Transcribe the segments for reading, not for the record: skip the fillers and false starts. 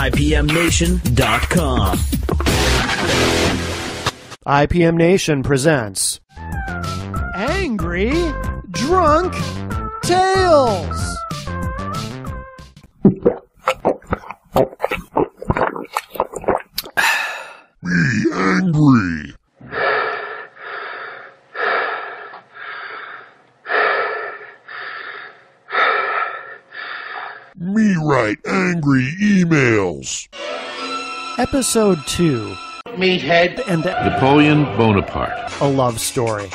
IPMNation.com. IPM Nation presents Angry Drunk Tales. Be angry. Me write angry emails. Episode 2. Meathead And Napoleon Bonaparte. a love story.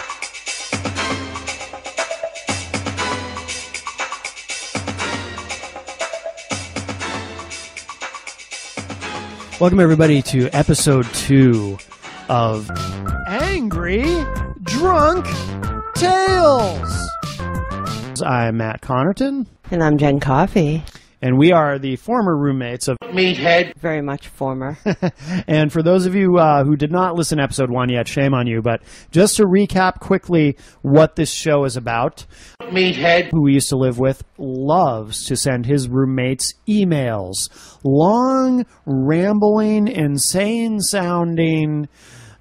Welcome everybody to episode 2 of Angry Drunk Tales. I'm Matt Connerton, And I'm Jen Coffey. and we are the former roommates of Meathead Very much former. And for those of you who did not listen to episode 1 yet, shame on you, but just to recap quickly what this show is about, Meathead who we used to live with loves to send his roommates emails. Long, rambling, insane-sounding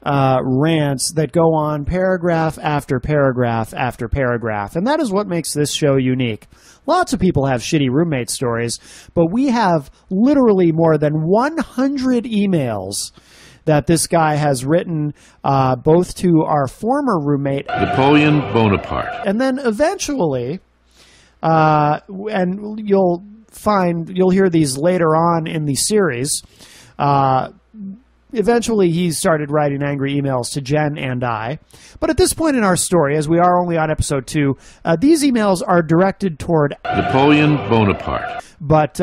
rants that go on paragraph after paragraph after paragraph. And that is what makes this show unique. Lots of people have shitty roommate stories, but we have literally more than 100 emails that this guy has written both to our former roommate Napoleon Bonaparte. and then eventually, and you'll hear these later on in the series, eventually he started writing angry emails to Jen and I. But at this point in our story, as we are only on episode 2, these emails are directed toward Napoleon Bonaparte. but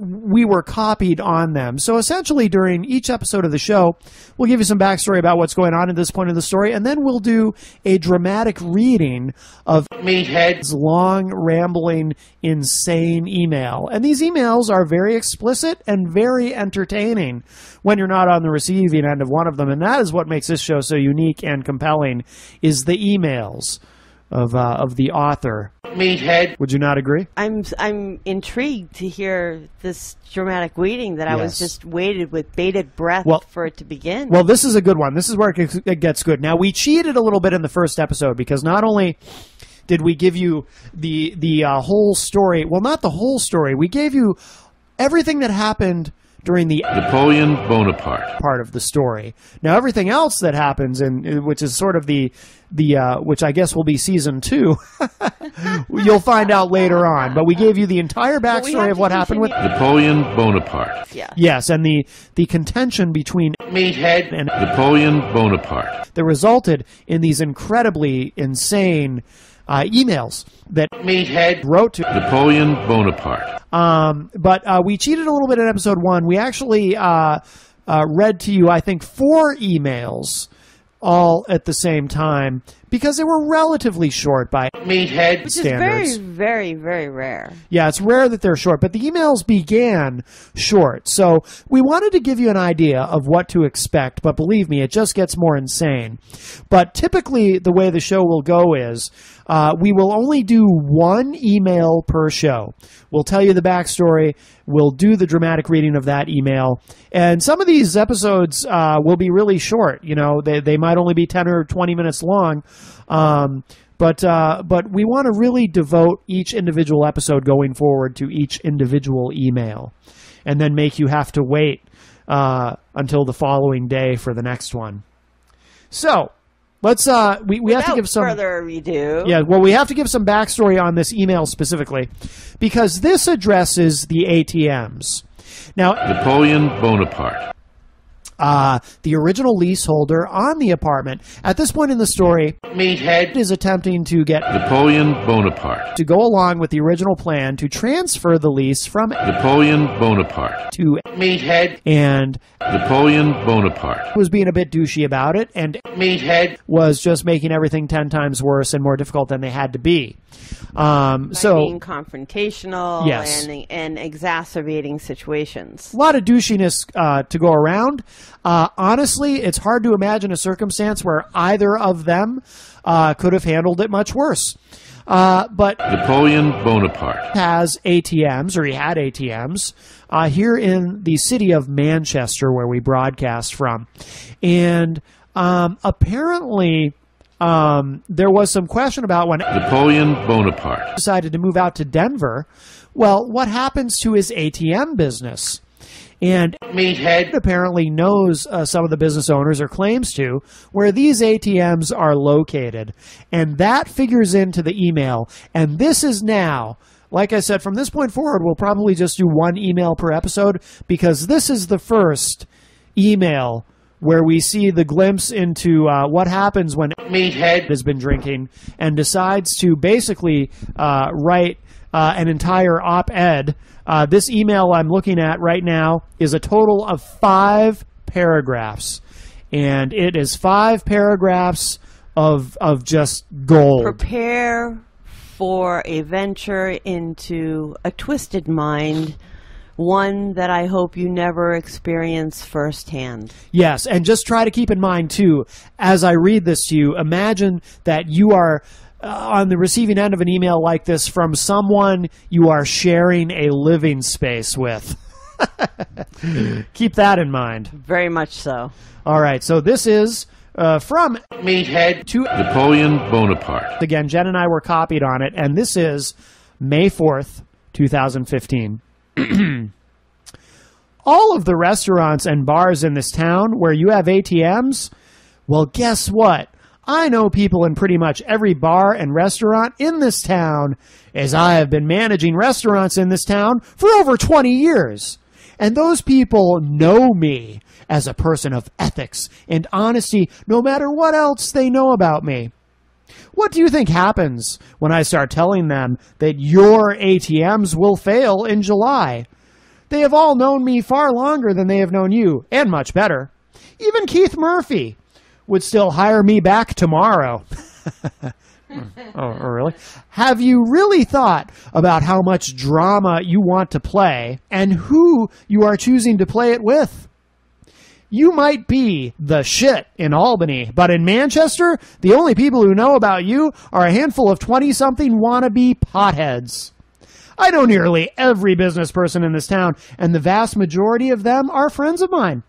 we were copied on them. So essentially during each episode of the show, we'll give you some backstory about what's going on at this point in the story, and then we'll do a dramatic reading of Meathead's long, rambling, insane email. And these emails are very explicit and very entertaining when you're not on the receiving end of one of them. And that is what makes this show so unique and compelling, is the emails of the author. Meathead Would you not agree? I'm intrigued to hear this dramatic reading that I was Yes. just waited with bated breath Well- for it to begin. Well, this is a good one. This is where it gets good. Now, we cheated a little bit in the first episode because not only did we give you the whole story, well, not the whole story, we gave you everything that happened during the Napoleon Bonaparte. part of the story. Now, everything else that happens, which is sort of the which I guess will be season 2, you'll find out later on. But we gave you the entire backstory of what happened with Napoleon Bonaparte. yeah. yes, and the contention between Meathead and Napoleon Bonaparte. that resulted in these incredibly insane emails that Meathead wrote to. Napoleon Bonaparte. But we cheated a little bit in episode 1. We actually read to you, I think, 4 emails all at the same time because they were relatively short by Meathead Which standards. is very, very, very rare. Yeah, it's rare that they're short, but the emails began short. So we wanted to give you an idea of what to expect, but believe me, it just gets more insane. But typically, the way the show will go is we will only do 1 email per show. We'll tell you the backstory. We'll do the dramatic reading of that email. And some of these episodes will be really short. You know, they might only be 10 or 20 minutes long. But we want to really devote each individual episode going forward to each individual email, and then make you have to wait until the following day for the next one. So let's we have to give some further ado. yeah. Well, we have to give some backstory on this email specifically, because this addresses the ATMs. Now, Napoleon Bonaparte. the original leaseholder on the apartment at this point in the story Meathead is attempting to get Napoleon Bonaparte. to go along with the original plan to transfer the lease from Napoleon Bonaparte. to Meathead and Napoleon Bonaparte. was being a bit douchey about it and Meathead was just making everything 10 times worse and more difficult than they had to be. By So being confrontational Yes. and exacerbating situations. a lot of douchiness to go around. Honestly, it's hard to imagine a circumstance where either of them could have handled it much worse. But Napoleon Bonaparte. has ATMs, or he had ATMs, here in the city of Manchester, where we broadcast from. And apparently there was some question about when Napoleon Bonaparte. decided to move out to Denver. Well, what happens to his ATM business? And Meathead. apparently knows some of the business owners, or claims to, where these ATMs are located. And that figures into the email. And this is now, like I said, from this point forward, we'll probably just do one email per episode, because this is the first email where we see the glimpse into what happens when Meathead. has been drinking and decides to basically write an entire op-ed. This email I'm looking at right now is a total of 5 paragraphs. And it is 5 paragraphs of just gold. Prepare for a venture into a twisted mind, one that I hope you never experience firsthand. Yes, and just try to keep in mind, too, as I read this to you, imagine that you are on the receiving end of an email like this from someone you are sharing a living space with. Keep that in mind. Very much so. All right, so this is from Meathead. to Napoleon Bonaparte. again, Jen and I were copied on it, and this is May 4th, 2015. All of the restaurants and bars in this town where you have ATMs, well, guess what? I know people in pretty much every bar and restaurant in this town, as I have been managing restaurants in this town for over 20 years. And those people know me as a person of ethics and honesty, no matter what else they know about me. What do you think happens when I start telling them that your ATMs will fail in July? They have all known me far longer than they have known you, and much better. Even Keith Murphy would still hire me back tomorrow. Oh, really? Have you really thought about how much drama you want to play and who you are choosing to play it with? You might be the shit in Albany, but in Manchester, the only people who know about you are a handful of 20-something wannabe potheads. I know nearly every business person in this town, and the vast majority of them are friends of mine.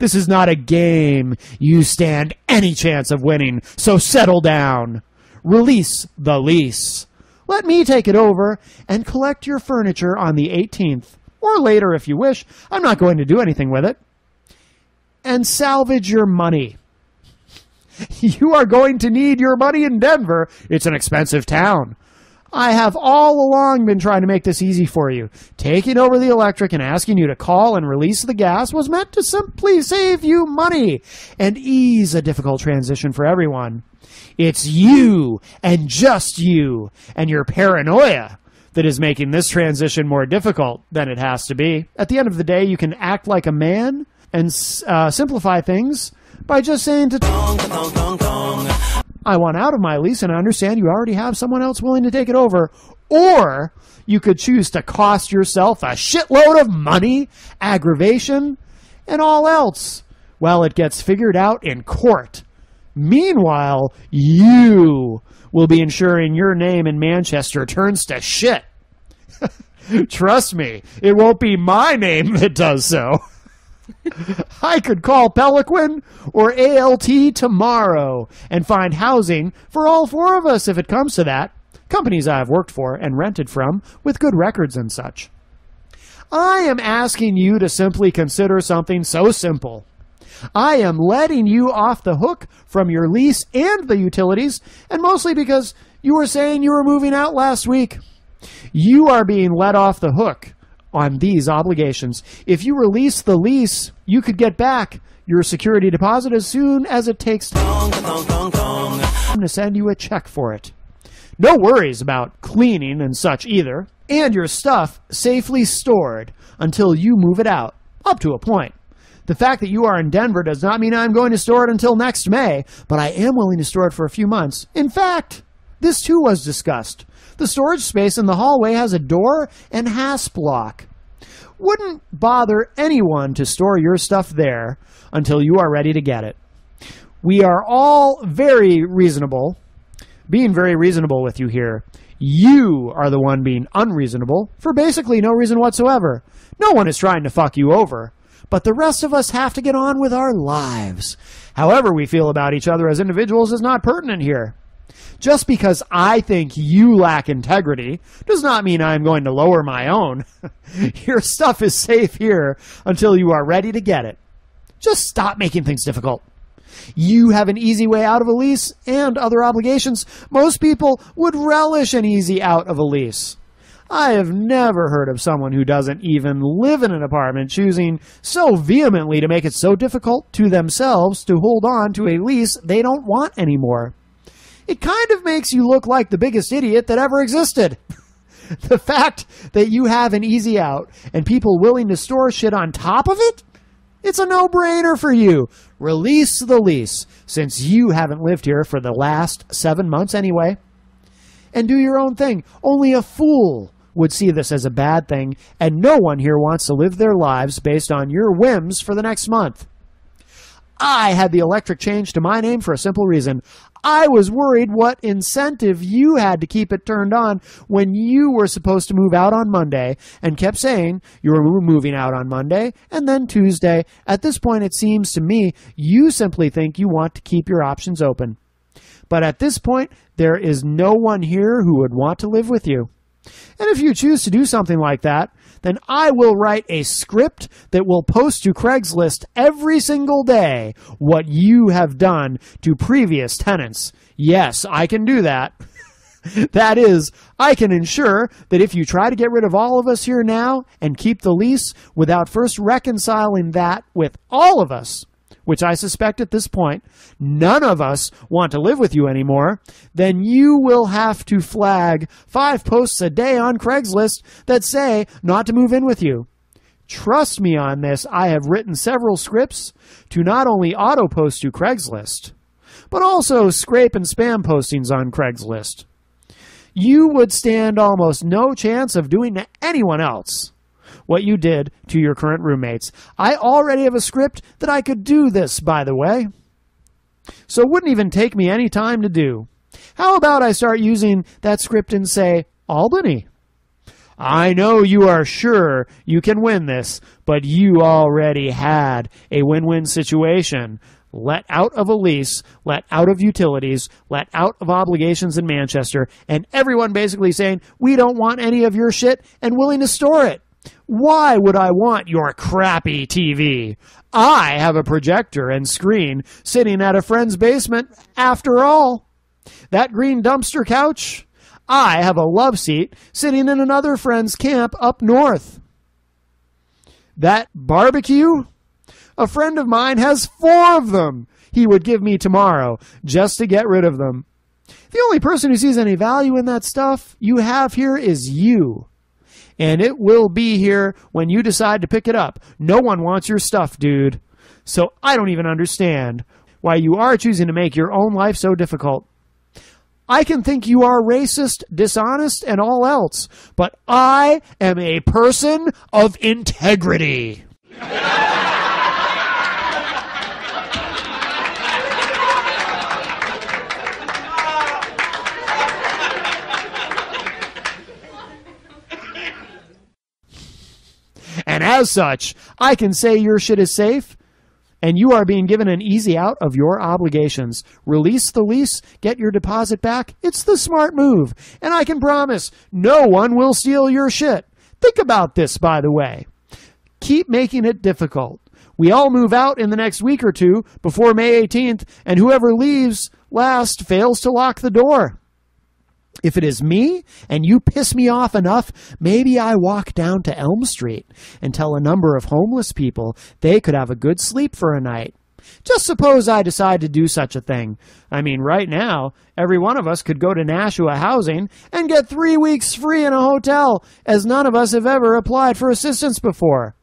This is not a game you stand any chance of winning, so settle down. Release the lease. Let me take it over and collect your furniture on the 18th, or later if you wish. I'm not going to do anything with it. And salvage your money. You are going to need your money in Denver. It's an expensive town. I have all along been trying to make this easy for you. Taking over the electric and asking you to call and release the gas was meant to simply save you money and ease a difficult transition for everyone. It's you and just you and your paranoia that is making this transition more difficult than it has to be. At the end of the day, you can act like a man and simplify things by just saying to I want out of my lease, and I understand you already have someone else willing to take it over. Or you could choose to cost yourself a shitload of money, aggravation, and all else while it gets figured out in court. Meanwhile, you will be ensuring your name in Manchester turns to shit. Trust me, it won't be my name that does so. I could call Peliquin or ALT tomorrow and find housing for all 4 of us if it comes to that. Companies I have worked for and rented from with good records and such. I am asking you to simply consider something so simple. I am letting you off the hook from your lease and the utilities, and mostly because you were saying you were moving out last week. You are being let off the hook on these obligations. If you release the lease, you could get back your security deposit as soon as it takes time to send you a check for it. No worries about cleaning and such either, and your stuff safely stored until you move it out, up to a point. The fact that you are in Denver does not mean I'm going to store it until next May, but I am willing to store it for a few months. In fact, this too was discussed. The storage space in the hallway has a door and hasp lock. Wouldn't bother anyone to store your stuff there until you are ready to get it. We are all very reasonable, being very reasonable with you here. You are the one being unreasonable for basically no reason whatsoever. No one is trying to fuck you over. But the rest of us have to get on with our lives. However we feel about each other as individuals is not pertinent here. Just because I think you lack integrity does not mean I'm going to lower my own. Your stuff is safe here until you are ready to get it. Just stop making things difficult. You have an easy way out of a lease and other obligations. Most people would relish an easy out of a lease. I have never heard of someone who doesn't even live in an apartment choosing so vehemently to make it so difficult to themselves to hold on to a lease they don't want anymore. It kind of makes you look like the biggest idiot that ever existed. The fact that you have an easy out and people willing to store shit on top of it? It's a no-brainer for you. Release the lease, since you haven't lived here for the last 7 months anyway. And do your own thing. Only a fool would see this as a bad thing, and no one here wants to live their lives based on your whims for the next month. I had the electric changed to my name for a simple reason. I was worried what incentive you had to keep it turned on when you were supposed to move out on Monday and kept saying you were moving out on Monday and then Tuesday. At this point, it seems to me you simply think you want to keep your options open. But at this point, there is no one here who would want to live with you. And if you choose to do something like that, then I will write a script that will post to Craigslist every single day what you have done to previous tenants. Yes, I can do that. That is, I can ensure that if you try to get rid of all of us here now and keep the lease without first reconciling that with all of us, which I suspect at this point none of us want to live with you anymore, then you will have to flag 5 posts a day on Craigslist that say not to move in with you. Trust me on this, I have written several scripts to not only auto-post to Craigslist, but also scrape and spam postings on Craigslist. You would stand almost no chance of doing to anyone else what you did to your current roommates. I already have a script that I could do this, by the way. So it wouldn't even take me any time to do. How about I start using that script in, say, Albany? I know you are sure you can win this, but you already had a win-win situation. Let out of a lease, let out of utilities, let out of obligations in Manchester, and everyone basically saying, we don't want any of your shit and willing to store it. Why would I want your crappy TV? I have a projector and screen sitting at a friend's basement after all. That green dumpster couch? I have a love seat sitting in another friend's camp up north. That barbecue? A friend of mine has 4 of them he would give me tomorrow just to get rid of them. The only person who sees any value in that stuff you have here is you. And it will be here when you decide to pick it up. No one wants your stuff, dude. So I don't even understand why you are choosing to make your own life so difficult. I can think you are racist, dishonest, and all else, but I am a person of integrity. And as such, I can say your shit is safe, and you are being given an easy out of your obligations. Release the lease, get your deposit back. It's the smart move. And I can promise, no one will steal your shit. Think about this, by the way. Keep making it difficult. We all move out in the next week or two before May 18th, and whoever leaves last fails to lock the door. If it is me and you piss me off enough, maybe I walk down to Elm Street and tell a number of homeless people they could have a good sleep for a night. Just suppose I decide to do such a thing. I mean, right now, every one of us could go to Nashua Housing and get 3 weeks free in a hotel, as none of us have ever applied for assistance before.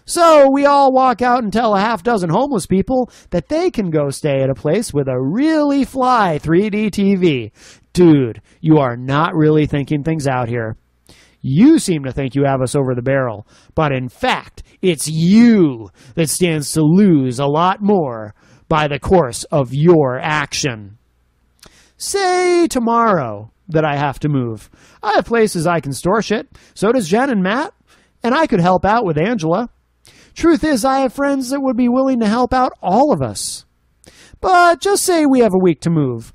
So we all walk out and tell a half-dozen homeless people that they can go stay at a place with a really fly 3D TV. Dude, you are not really thinking things out here. You seem to think you have us over the barrel, but in fact, it's you that stands to lose a lot more by the course of your action. Say tomorrow that I have to move. I have places I can store shit. So does Jen and Matt. And I could help out with Angela. Truth is, I have friends that would be willing to help out all of us. But just say we have a week to move.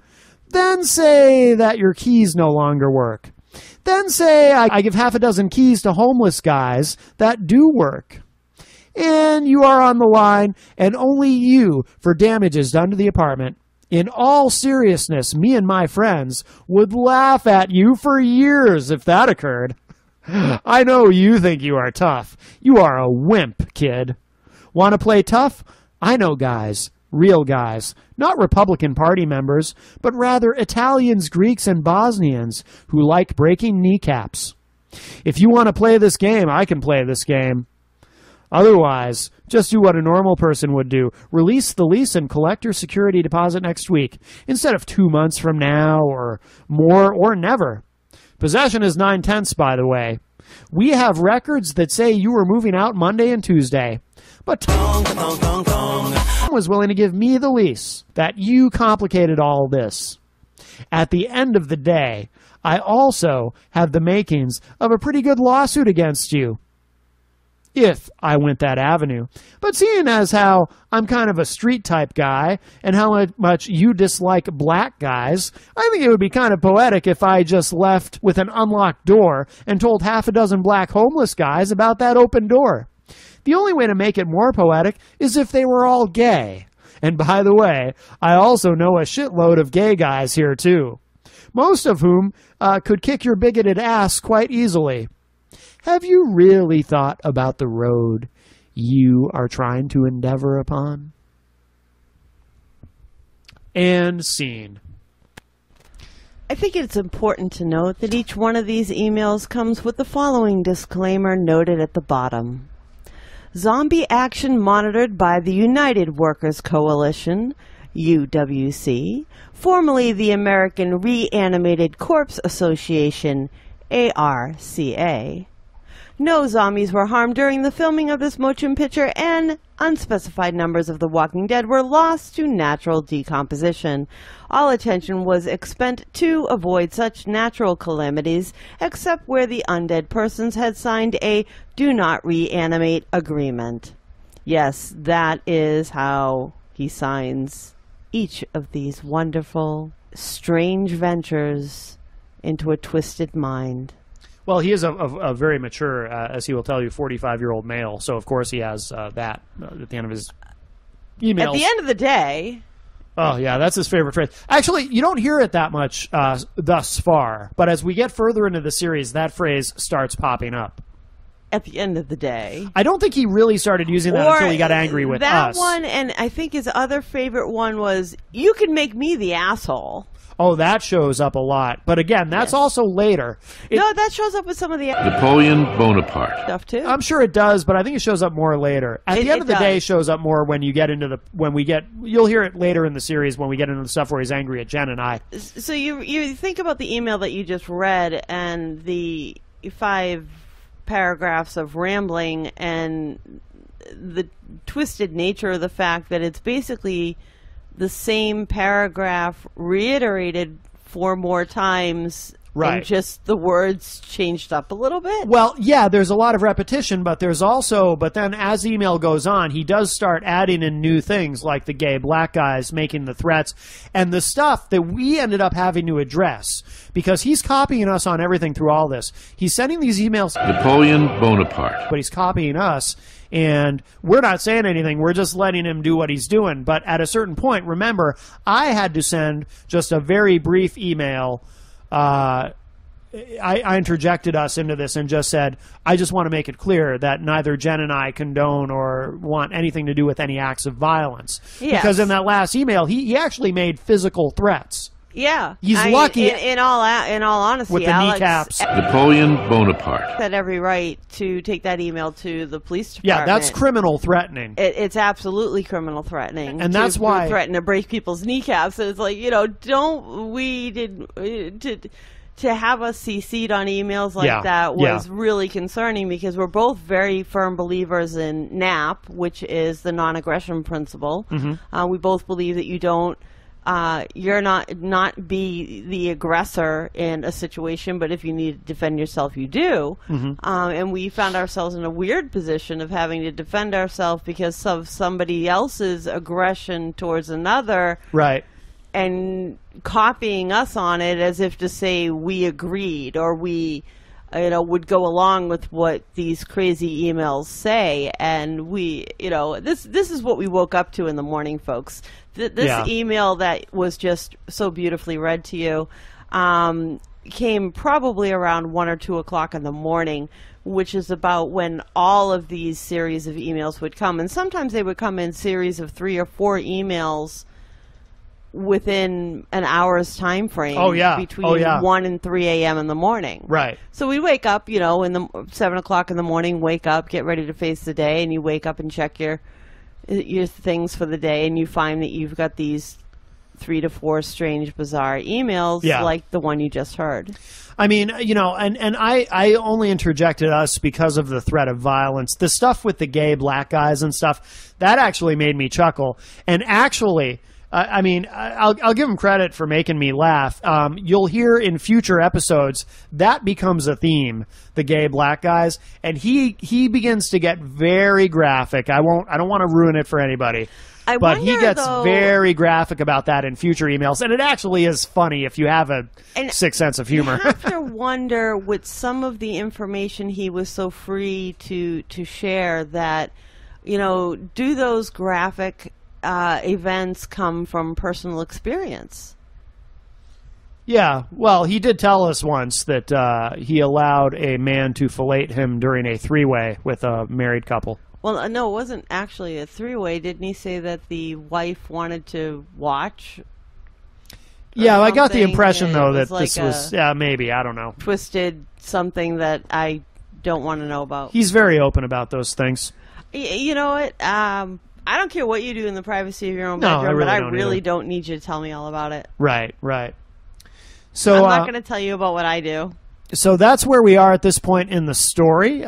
Then say that your keys no longer work. Then say I give half a dozen keys to homeless guys that do work. And you are on the line, and only you for damages done to the apartment. In all seriousness, me and my friends would laugh at you for years if that occurred. I know you think you are tough. You are a wimp, kid. Want to play tough? I know guys, real guys, not Republican Party members, but rather Italians, Greeks, and Bosnians who like breaking kneecaps. If you want to play this game, I can play this game. Otherwise, just do what a normal person would do. Release the lease and collect your security deposit next week, instead of 2 months from now, or more, or never. Possession is 9/10, by the way. We have records that say you were moving out Monday and Tuesday. But Tom was willing to give me the lease. That you complicated all this. At the end of the day, I also have the makings of a pretty good lawsuit against you. If I went that avenue. But seeing as how I'm kind of a street type guy and how much you dislike black guys, I think it would be kind of poetic if I just left with an unlocked door and told half a dozen black homeless guys about that open door. The only way to make it more poetic is if they were all gay. And by the way, I also know a shitload of gay guys here too. Most of whom could kick your bigoted ass quite easily. Have you really thought about the road you are trying to endeavor upon? And scene. I think it's important to note that each one of these emails comes with the following disclaimer noted at the bottom. Zombie action monitored by the United Workers Coalition, UWC, formerly the American Reanimated Corpse Association, ARCA. No zombies were harmed during the filming of this motion picture, and unspecified numbers of The Walking Dead were lost to natural decomposition. All attention was expended to avoid such natural calamities, except where the undead persons had signed a do not reanimate agreement. Yes, that is how he signs each of these wonderful, strange ventures into a twisted mind. Well, he is a very mature, as he will tell you, 45-year-old male. So, of course, he has that at the end of his emails. At the end of the day... Oh, yeah, that's his favorite phrase. Actually, you don't hear it that much thus far. But as we get further into the series, that phrase starts popping up. At the end of the day. I don't think he really started using that until he got angry with us. That one, and I think his other favorite one was, you can make me the asshole. Oh, that shows up a lot. But again, that's also later. No, that shows up with some of the Napoleon Bonaparte. stuff too. I'm sure it does, but I think it shows up more later. At the end of the day, it shows up more when you get into you'll hear it later in the series when we get into the stuff where he's angry at Jen and I. So you think about the email that you just read and the 5 paragraphs of rambling and the twisted nature of the fact that it's basically the same paragraph reiterated 4 more times, right? And just the words changed up a little bit. Well, yeah, there's a lot of repetition, but then as the email goes on, he does start adding in new things like the gay black guys making the threats and the stuff that we ended up having to address because he's copying us on everything through all this. He's sending these emails. Napoleon Bonaparte. But he's copying us. And we're not saying anything. We're just letting him do what he's doing. But at a certain point, remember, I had to send just a very brief email. I interjected us into this and just said, I just want to make it clear that neither Jen and I condone or want anything to do with any acts of violence. Yes. Because in that last email, he actually made physical threats. Yeah, he's lucky. In all honesty, with the Alex, kneecaps. Napoleon Bonaparte had every right to take that email to the police department. Yeah, that's criminal threatening. It's absolutely criminal threatening, and that's why threaten to break people's kneecaps. So it's like, to have us CC'd on emails like that was really concerning because we're both very firm believers in NAP, which is the non-aggression principle. Mm-hmm. We both believe that you don't you're not be the aggressor in a situation, but if you need to defend yourself, you do. And we found ourselves in a weird position of having to defend ourselves because of somebody else's aggression towards another. Right. And copying us on it as if to say we agreed or we would go along with what these crazy emails say. And we, this is what we woke up to in the morning, folks. This email that was just so beautifully read to you came probably around 1 or 2 o'clock in the morning, which is about when all of these series of emails would come. And sometimes they would come in series of 3 or 4 emails within an hour's time frame between 1 and 3 a.m. in the morning. Right. So we wake up, in the 7 o'clock in the morning, wake up, get ready to face the day, and you wake up and check your things for the day, and you find that you've got these 3 to 4 strange, bizarre emails like the one you just heard. I mean, and I only interjected us because of the threat of violence. The stuff with the gay black guys and stuff, that actually made me chuckle. And actually, I'll give him credit for making me laugh. You'll hear in future episodes that becomes a theme, the gay black guys, and he begins to get very graphic. I don't want to ruin it for anybody. But he gets very graphic about that in future emails, and it actually is funny if you have a sick sense of humor. You have to wonder, with some of the information he was so free to share, that do those graphic events come from personal experience? Yeah, well, he did tell us once that he allowed a man to fillet him during a 3-way with a married couple. Well, no, it wasn't actually a 3-way. Didn't he say that the wife wanted to watch? Yeah, I got the impression, though, that this was, maybe, I don't know. Twisted something that I don't want to know about. He's very open about those things. You know what? I don't care what you do in the privacy of your own bedroom, but I really don't need you to tell me all about it. Right. So I'm not going to tell you about what I do. So that's where we are at this point in the story.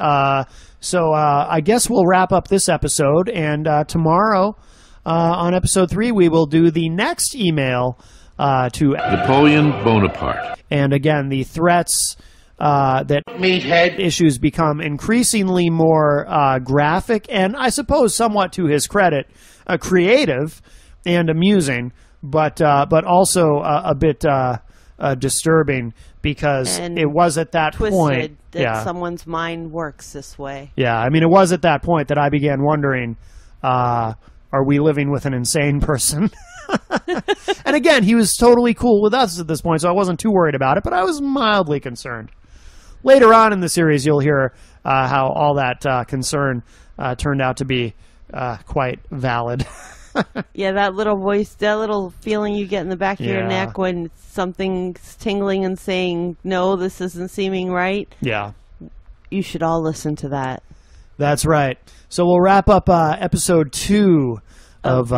So I guess we'll wrap up this episode, and tomorrow on episode 3 we will do the next email to Napoleon Bonaparte. And again, the threats that Meathead issues become increasingly more graphic, and I suppose somewhat to his credit, creative and amusing, but also a bit disturbing, because it was at that point that someone's mind works this way. Yeah, I mean, it was at that point that I began wondering, are we living with an insane person? And again, he was totally cool with us at this point, so I wasn't too worried about it, but I was mildly concerned. Later on in the series, you'll hear how all that concern turned out to be quite valid. Yeah, that little voice, that little feeling you get in the back of your neck when something's tingling and saying, no, this isn't seeming right. Yeah. You should all listen to that. That's right. So we'll wrap up episode 2 of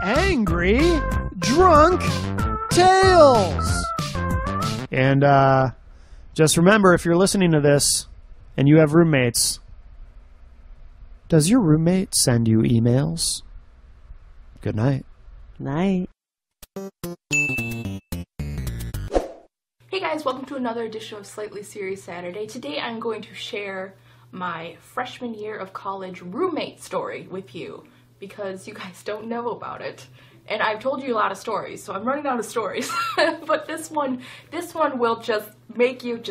Angry Drunk Tales. And just remember, if you're listening to this and you have roommates, does your roommate send you emails? Good night. Night. Hey guys, welcome to another edition of Slightly Serious Saturday. Today I'm going to share my freshman year of college roommate story with you, because you guys don't know about it. And I've told you a lot of stories, so I'm running out of stories. But this one will just make you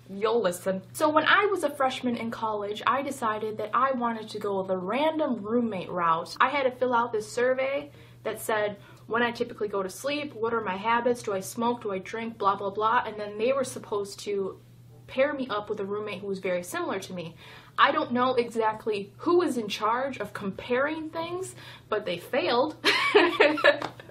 you'll listen. So when I was a freshman in college, I decided that I wanted to go the random roommate route. I had to fill out this survey that said when I typically go to sleep, what are my habits, do I smoke, do I drink, blah blah blah, and then they were supposed to pair me up with a roommate who was very similar to me. I don't know exactly who was in charge of comparing things, but they failed.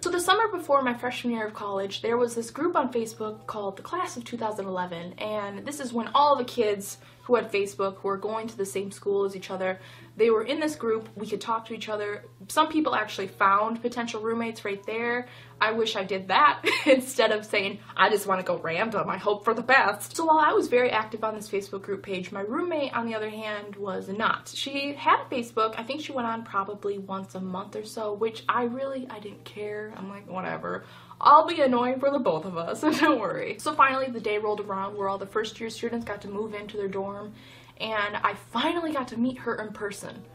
So the summer before my freshman year of college, there was this group on Facebook called the Class of 2011, and this is when all the kids who had Facebook, who were going to the same school as each other. They were in this group. We could talk to each other. Some people actually found potential roommates right there. I wish I did that instead of saying, I just want to go random. I hope for the best. So while I was very active on this Facebook group page, my roommate, on the other hand, was not. She had a Facebook. I think she went on probably once a month or so, which I didn't care. I'm like, whatever. I'll be annoying for the both of us, don't worry. So finally the day rolled around where all the first year students got to move into their dorm, and I finally got to meet her in person.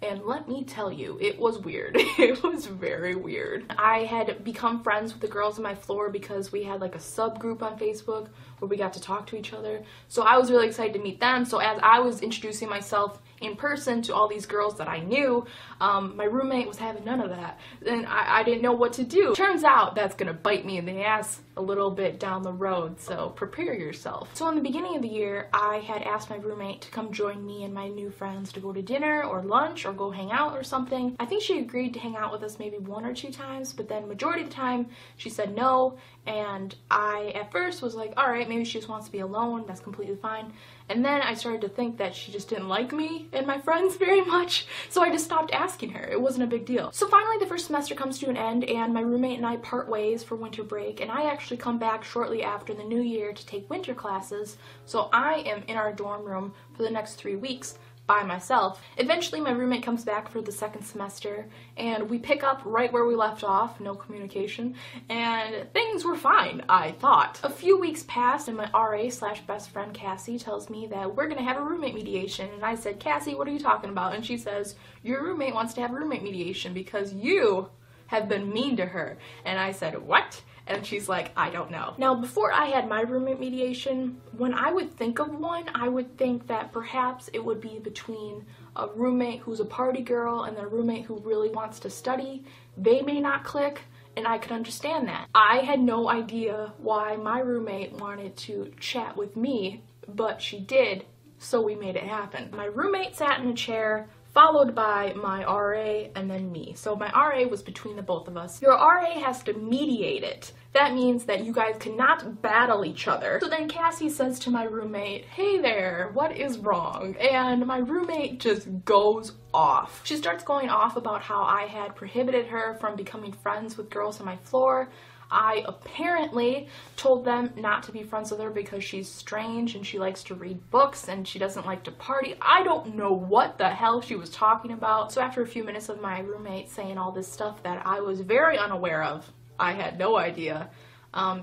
And let me tell you, it was weird. It was very weird. I had become friends with the girls on my floor because we had like a subgroup on Facebook where we got to talk to each other. So I was really excited to meet them. So as I was introducing myself in person to all these girls that I knew, my roommate was having none of that. And I didn't know what to do. Turns out that's gonna bite me in the ass a little bit down the road, so prepare yourself. So in the beginning of the year, I had asked my roommate to come join me and my new friends to go to dinner or lunch or go hang out or something. I think she agreed to hang out with us maybe 1 or 2 times, but then majority of the time she said no, and I at first was like, alright, maybe she just wants to be alone, that's completely fine. And then I started to think that she just didn't like me and my friends very much, so I just stopped asking her. It wasn't a big deal. So finally the first semester comes to an end and my roommate and I part ways for winter break, and I actually come back shortly after the new year to take winter classes, so I am in our dorm room for the next 3 weeks by myself. Eventually my roommate comes back for the second semester and we pick up right where we left off, no communication, and things were fine, I thought. A few weeks passed and my RA/best friend Cassie tells me that we're gonna have a roommate mediation, and I said, Cassie, what are you talking about? And she says, your roommate wants to have a roommate mediation because you have been mean to her. And I said, what? And she's like, I don't know. Now, before I had my roommate mediation, when I would think of one, I would think that perhaps it would be between a roommate who's a party girl and a roommate who really wants to study. They may not click, and I could understand that. I had no idea why my roommate wanted to chat with me, but she did, so we made it happen. My roommate sat in a chair, followed by my RA and then me. So my RA was between the both of us. Your RA has to mediate it. That means that you guys cannot battle each other. So then Cassie says to my roommate, hey there, what is wrong? And my roommate just goes off. She starts going off about how I had prohibited her from becoming friends with girls on my floor. I apparently told them not to be friends with her because she's strange and she likes to read books and she doesn't like to party. I don't know what the hell she was talking about. So after a few minutes of my roommate saying all this stuff that I was very unaware of, I had no idea,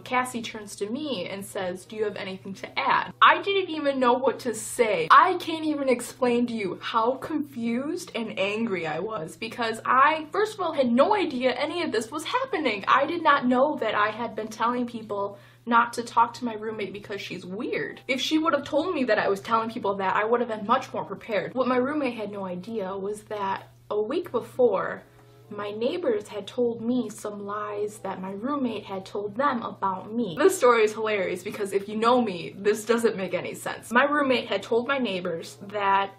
Cassie turns to me and says, do you have anything to add? I didn't even know what to say. I can't even explain to you how confused and angry I was because I, first of all, had no idea any of this was happening. I did not know that I had been telling people not to talk to my roommate because she's weird. If she would have told me that I was telling people that, I would have been much more prepared. What my roommate had no idea was that a week before, my neighbors had told me some lies that my roommate had told them about me. This story is hilarious because if you know me, this doesn't make any sense. My roommate had told my neighbors that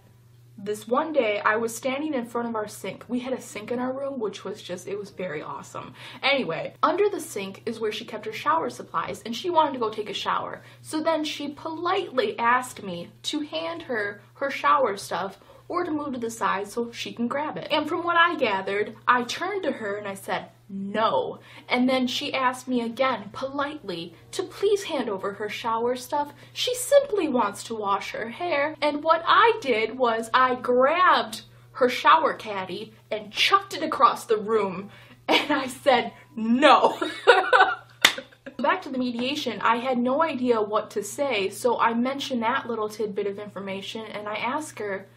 this one day I was standing in front of our sink. We had a sink in our room, which was just, it was very awesome. Anyway, under the sink is where she kept her shower supplies and she wanted to go take a shower. So then she politely asked me to hand her her shower stuff or to move to the side so she can grab it. And from what I gathered, I turned to her and I said, no. And then she asked me again, politely, to please hand over her shower stuff. She simply wants to wash her hair. And what I did was I grabbed her shower caddy and chucked it across the room. And I said, no. Back to the mediation, I had no idea what to say, so I mentioned that little tidbit of information and I asked her,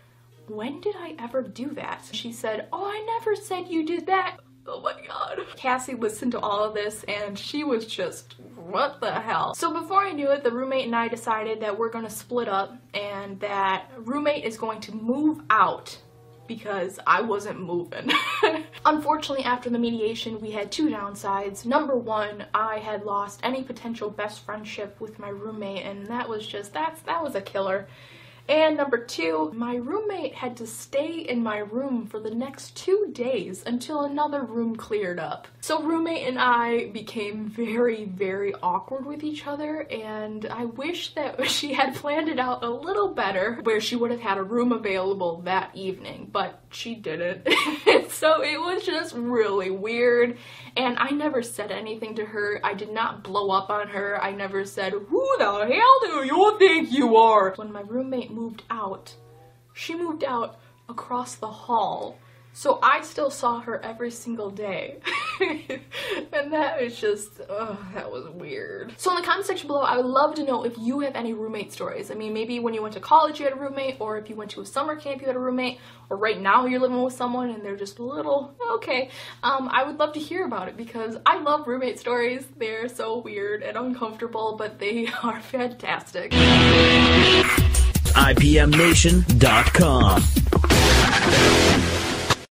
when did I ever do that? She said, oh, I never said you did that. Oh my god. Cassie listened to all of this and she was just, what the hell? So before I knew it, the roommate and I decided that we're gonna split up and that roommate is going to move out because I wasn't moving. Unfortunately, after the mediation, we had 2 downsides. Number 1, I had lost any potential best friendship with my roommate, and that was just, that was a killer. And number 2, my roommate had to stay in my room for the next 2 days until another room cleared up. So roommate and I became very, very awkward with each other, and I wish that she had planned it out a little better where she would have had a room available that evening, but she didn't. So it was just really weird, and I never said anything to her. I did not blow up on her. I never said, "Who the hell do you think you are?" When my roommate moved out, she moved out across the hall, so I still saw her every single day. And that was just, that was weird. So in the comment section below, I would love to know if you have any roommate stories. I mean, maybe when you went to college you had a roommate, or if you went to a summer camp you had a roommate, or right now you're living with someone and they're just a little, okay. I would love to hear about it because I love roommate stories. They're so weird and uncomfortable, but they are fantastic. IPMNation.com.